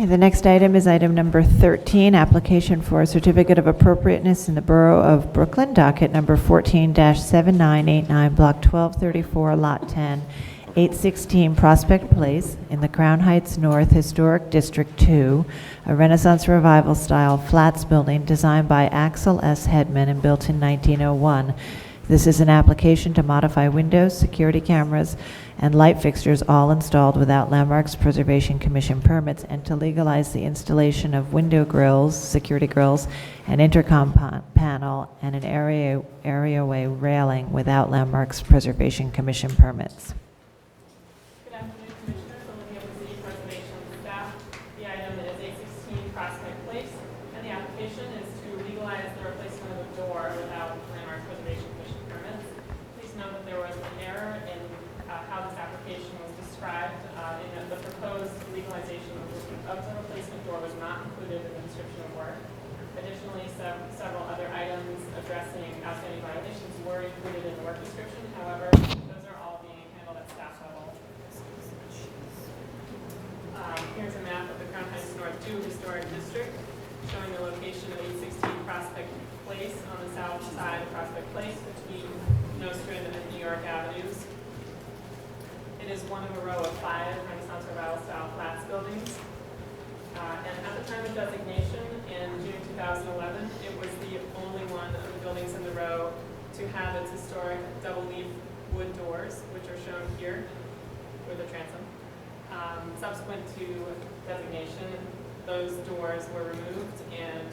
Okay, the next item is item number 13, application for a certificate of appropriateness in the Borough of Brooklyn, docket number 14-7989, block 1234, lot 10, 816 Prospect Place in the Crown Heights North Historic District 2, a Renaissance Revival style flats building designed by Axel S. Hedman and built in 1901. This is an application to modify windows, security cameras, and light fixtures all installed without Landmarks Preservation Commission permits, and to legalize the installation of window grills, security grills, an intercom panel, and an areaway railing without Landmarks Preservation Commission permits. Good afternoon, Commissioners. Olivia with City Preservation staff. The item is 816 Prospect Place, and the application is to legalize the replacement of a door without Landmarks Preservation Commission permits. Please note that there was an error in how this application was described. In the proposed legalization of the replacement door was not included in the description of work. Additionally, several other items addressing outstanding violations were included in the work description. However, those are all being handled at staff level. Here's a map of the Crown Heights North 2 Historic District showing the location of 816 Prospect Place on the south side of Prospect Place between Nostrand and New York Avenues. It is one of a row of 5 Renaissance Revival style flats buildings. And at the time of designation in June 2011, it was the only one of the buildings in the row to have its historic double leaf wood doors, which are shown here with a transom. Subsequent to designation, those doors were removed and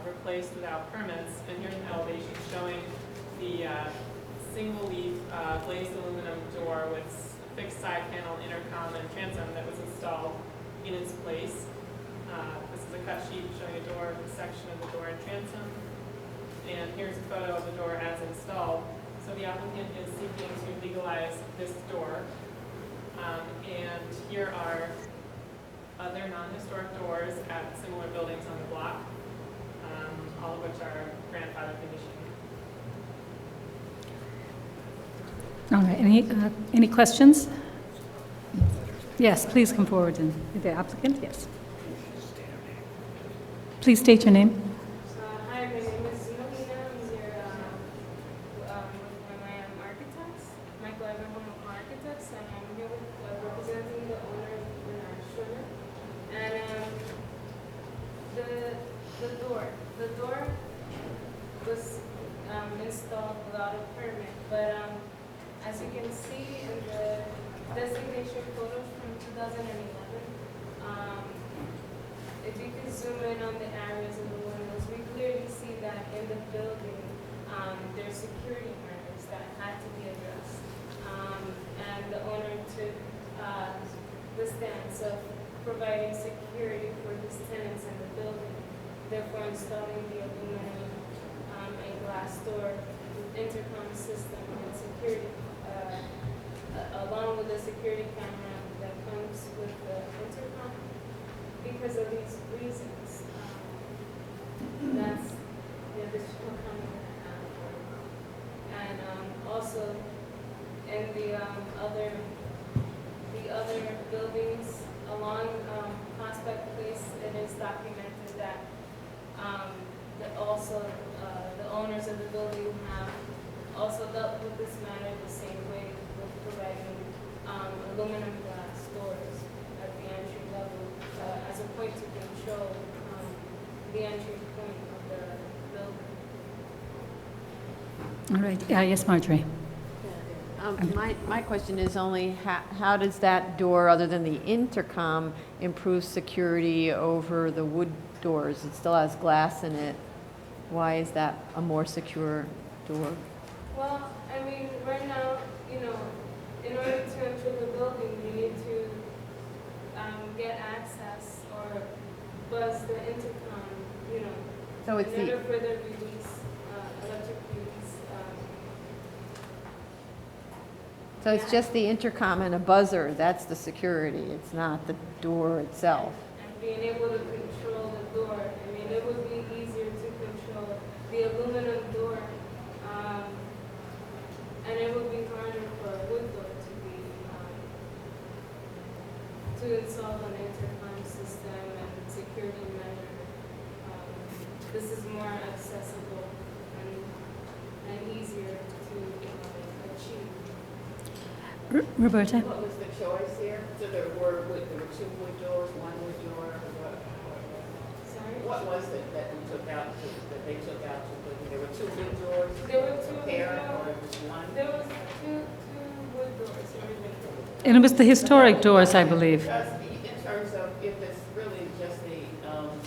replaced without permits. And here's an elevation showing the single leaf glazed aluminum door with fixed side panel, intercom, and transom that was installed in its place. This is a cut sheet showing a door, a section of the door and transom. And here's a photo of the door as installed. So the applicant is seeking to legalize this door. And here are other non-historic doors at similar buildings on the block, all of which are grandfather condition. All right, any questions? Yes, please come forward. And the applicant, yes. Please state your name. Hi, my name is Zinobina. I'm here with my architects, Michael Everhome Architects, and I'm here representing the owner of Bernard Sugar. And the door was installed without a permit, but as you can see in the designation photos from 2011, if you can zoom in on the areas of the windows, we clearly see that in the building, there's security measures that had to be addressed. And the owner took the stance of providing security for his tenants in the building, therefore installing the aluminum and glass door intercom system and security, along with the security camera that comes with the intercom. Because of these reasons, that's the additional comment I have. And also, in the other buildings along Prospect Place, it is documented that the owners of the building have also dealt with this matter the same way, with providing aluminum glass doors at the entry level as a point to control the entry point of the building. All right, yes, Marjorie. My question is only how does that door, other than the intercom, improve security over the wood doors? It still has glass in it. Why is that a more secure door? Well, I mean, right now, in order to enter the building, you need to get access or buzz the intercom, So it's in the order for the release, electric release. So it's just the intercom and a buzzer, that's the security, it's not the door itself. And being able to control the door, I mean, it would be easier to control the aluminum door, and it would be harder for a wood door to install an intercom system. system and security measure, this is more accessible and easier to achieve. Roberta? What was the choice here? So there were two wood doors, one wood door, or Sorry? what was it that we took out, that they took out? There were two wood doors? There were two wood Pair, doors. or just one? There was two wood doors originally. And it was the historic doors, I believe. Because in terms of if it's really just the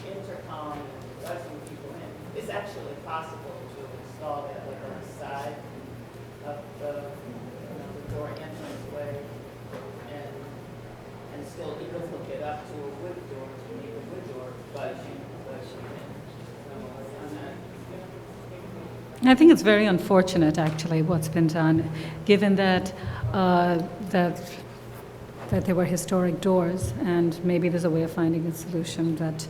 intercom letting people in, it's actually possible to install that like on the side of the door entranceway and still even hook it up to a wood door, to make a wood door, but you can. I think it's very unfortunate, actually, what's been done, given that that they were historic doors, and maybe there's a way of finding a solution that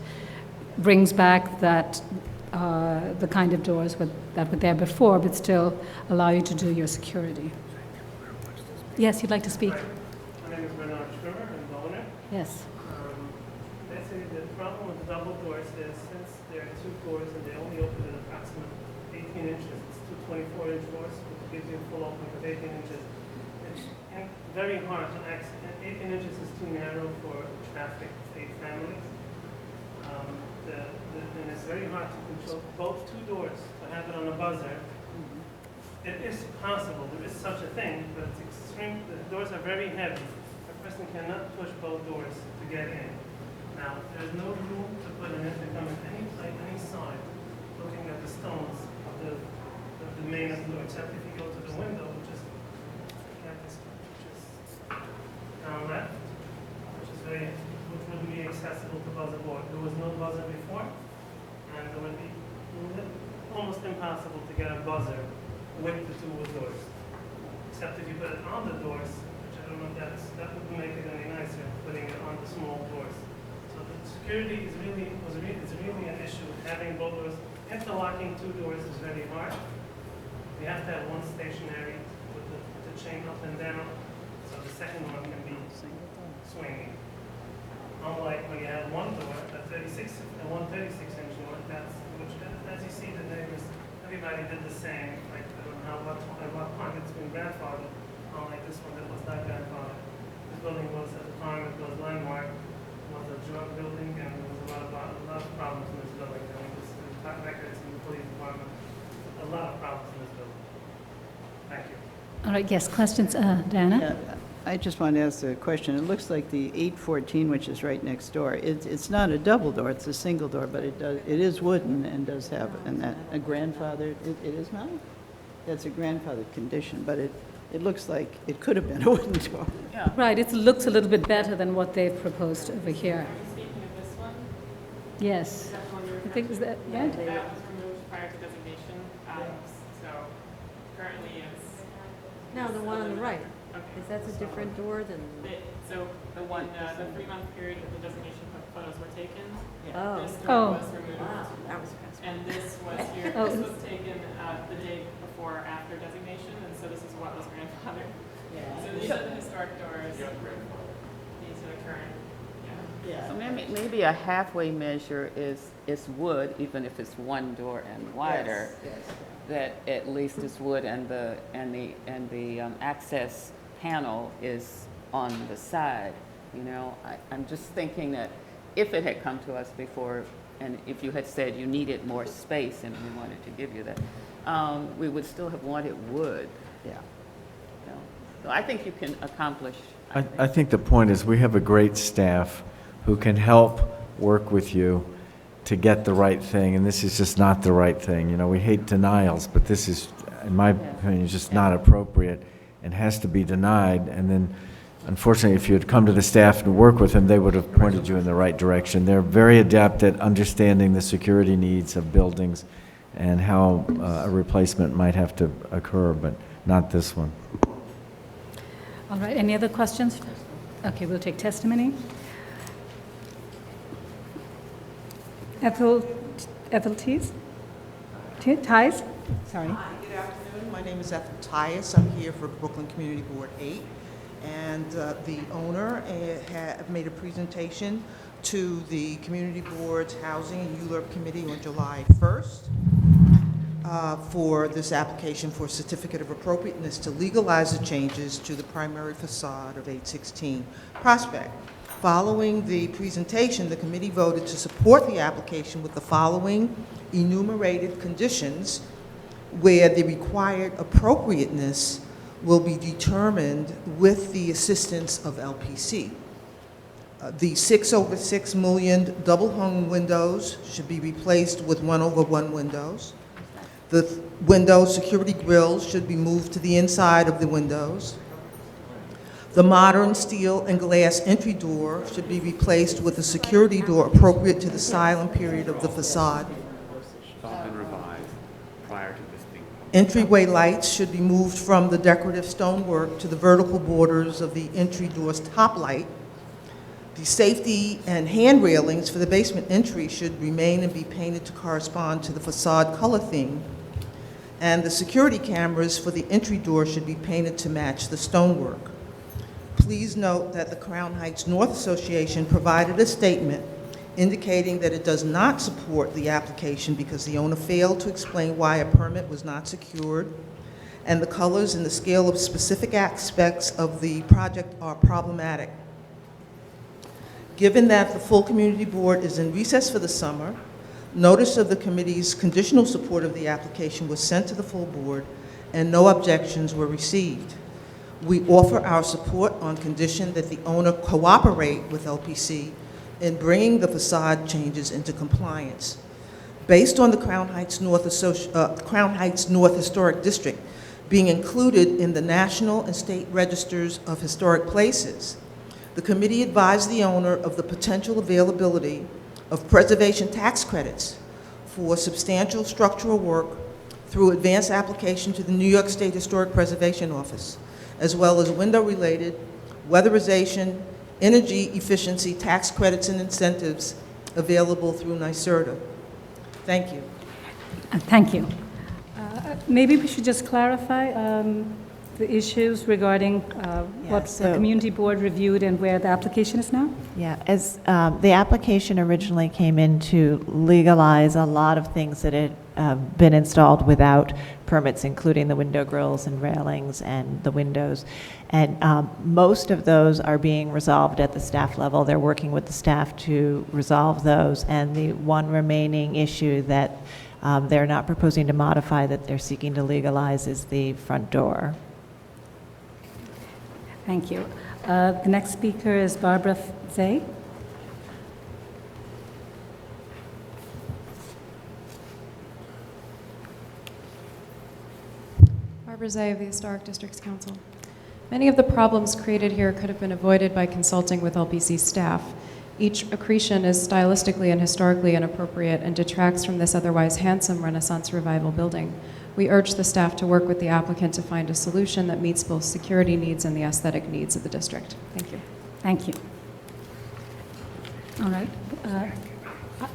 brings back that the kind of doors that were there before, but still allow you to do your security. Yes, you'd like to speak? My name is Bernard Schwimmer, I'm the owner. Yes. Basically, the problem with double doors is since there are two doors and they only open an approximate 18 inches, it's two 24-inch doors, which gives you a full opening of 18 inches. It's very hard to access. 18 inches is too narrow for traffic, say families. And it's very hard to control both two doors, to have it on a buzzer. It is possible, there is such a thing, but it's extreme, the doors are very heavy. A person cannot push both doors to get in. Now, there's no room to put an intercom in any side, looking at the stones of the main of the door, except if you go to the window, which is down left, which would be accessible to buzzer board. There was no buzzer before, and it would be almost impossible to get a buzzer with the two wood doors. Except if you put it on the doors, which I don't know if that would make it any nicer, putting it on the small doors. So the security is really an issue. Having both doors, interlocking two doors is very hard. You have to have one stationary with the chain up and down, so the second one can be swinging. Unlike when you have one door, a 36 and one 36-inch door, which as you see the neighbors, everybody did the same. Like I don't know at what point it's been grandfathered. Unlike this one that was not grandfathered. This building was at the time it was landmark, was a drug building, and there was a lot of problems in this building. I mean, this records in the police department, a lot of problems in this building. Thank you. All right, yes, questions? Diana? Yeah, I just want to ask a question. It looks like the 814, which is right next door, it's not a double door, it's a single door, but it is wooden and does have a grandfather. It is not? That's a grandfathered condition, but it looks like it could have been a wooden door. Yeah. Right, it looks a little bit better than what they've proposed over here. Are you speaking of this one? Yes. Is that the one you're I think, is that right? That was removed prior to designation, so currently it's. No, the one on the right. Okay. Is that a different door than? So the one, the 3-month period that the designation photos were taken, Oh. this Oh. door was removed. Wow, that was fast. And this was here, Oh. this was taken the day before or after designation, and so this is what was grandfathered. So these are the historic doors. These are the current, yeah. So maybe a halfway measure is wood, even if it's one door and wider. That at least it's wood and the access panel is on the side. You know, I'm just thinking that if it had come to us before, and if you had said you needed more space and we wanted to give you that, we would still have wanted wood. Yeah. You know? So I think you can accomplish. I think the point is we have a great staff who can help work with you to get the right thing, and this is just not the right thing. You know, we hate denials, but this is, in my opinion, just not appropriate and has to be denied. And then, unfortunately, if you had come to the staff and work with them, they would have pointed you in the right direction. They're very adept at understanding the security needs of buildings and how a replacement might have to occur, but not this one. All right, any other questions? Okay, we'll take testimony. Ethel Tees? Ties? Sorry. Hi, good afternoon. My name is Ethel Tias. I'm here for Brooklyn Community Board 8. And the owner made a presentation to the Community Board's Housing and ULURP Committee on July 1st for this application for a certificate of appropriateness to legalize the changes to the primary facade of 816 Prospect. Following the presentation, the committee voted to support the application with the following enumerated conditions where the required appropriateness will be determined with the assistance of LPC. The 6/6 million double-hung windows should be replaced with 1/1 windows. The window security grills should be moved to the inside of the windows. The modern steel and glass entry door should be replaced with a security door appropriate to the silent period of the facade. Been revised prior to this being. Entryway lights should be moved from the decorative stonework to the vertical borders of the entry door's top light. The safety and hand railings for the basement entry should remain and be painted to correspond to the facade color theme. And the security cameras for the entry door should be painted to match the stonework. Please note that the Crown Heights North Association provided a statement indicating that it does not support the application because the owner failed to explain why a permit was not secured, and the colors and the scale of specific aspects of the project are problematic. Given that the full community board is in recess for the summer, notice of the committee's conditional support of the application was sent to the full board and no objections were received. We offer our support on condition that the owner cooperate with LPC in bringing the facade changes into compliance. Based on the Crown Heights North Historic District being included in the National and State Registers of Historic Places, the committee advised the owner of the potential availability of preservation tax credits for substantial structural work through advanced application to the New York State Historic Preservation Office, as well as window-related, weatherization, energy efficiency tax credits and incentives available through NYSERDA. Thank you. Thank you. Maybe we should just clarify the issues regarding what the so- community board reviewed and where the application is now? Yeah, as the application originally came in to legalize a lot of things that had been installed without permits, including the window grills and railings and the windows. And most of those are being resolved at the staff level. They're working with the staff to resolve those. And the one remaining issue that they're not proposing to modify, that they're seeking to legalize, is the front door. Thank you. The next speaker is Barbara Zay. Barbara Zay of the Historic Districts Council. Many of the problems created here could have been avoided by consulting with LPC staff. Each accretion is stylistically and historically inappropriate and detracts from this otherwise handsome Renaissance Revival building. We urge the staff to work with the applicant to find a solution that meets both security needs and the aesthetic needs of the district. Thank you. Thank you. All right.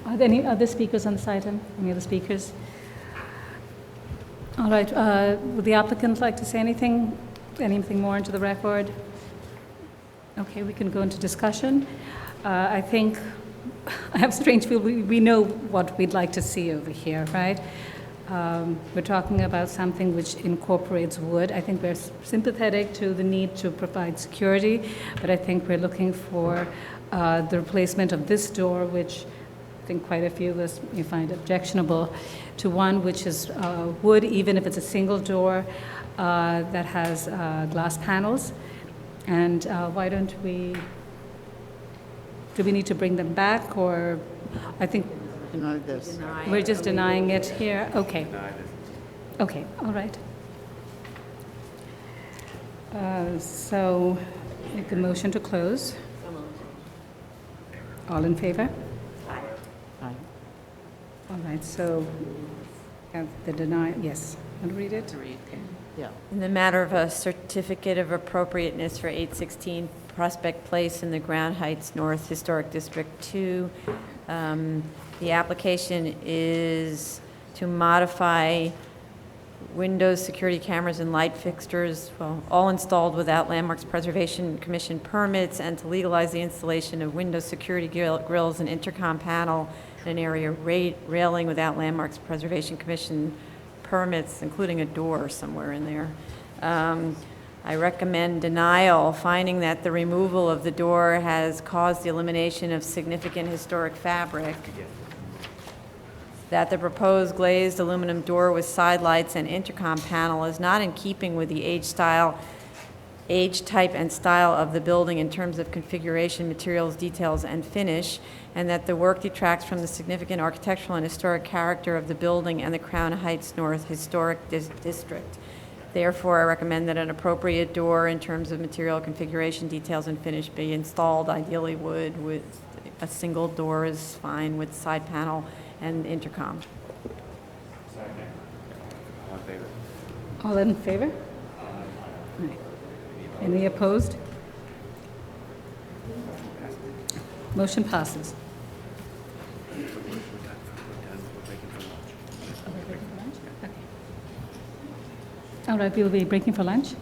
Are there any other speakers on this item? Any other speakers? All right. Would the applicant like to say anything more into the record? Okay, we can go into discussion. I think I have a strange feel we know what we'd like to see over here, right? We're talking about something which incorporates wood. I think we're sympathetic to the need to provide security, but I think we're looking for the replacement of this door, which I think quite a few of us may find objectionable, to one which is wood, even if it's a single door that has glass panels. And why don't we, do we need to bring them back, or I think Deny this. we're just denying it here? Okay. Okay, all right. So make a motion to close. All in favor? Aye. All right, so have the deny, yes. Want to read it? Yeah. In the matter of a certificate of appropriateness for 816 Prospect Place in the Crown Heights North Historic District 2, the application is to modify windows, security cameras, and light fixtures, well, all installed without Landmarks Preservation Commission permits, and to legalize the installation of window security grills and intercom panel in an area railing without Landmarks Preservation Commission permits, including a door somewhere in there. I recommend denial, finding that the removal of the door has caused the elimination of significant historic fabric, that the proposed glazed aluminum door with side lights and intercom panel is not in keeping with the age, type, and style of the building in terms of configuration, materials, details, and finish, and that the work detracts from the significant architectural and historic character of the building and the Crown Heights North Historic District. Therefore, I recommend that an appropriate door in terms of material, configuration, details, and finish be installed, ideally wood, with a single door is fine with side panel and intercom. All in favor? All in favor? Right. Any opposed? Motion passes. We're done. We're breaking for lunch. All right, we'll be breaking for lunch.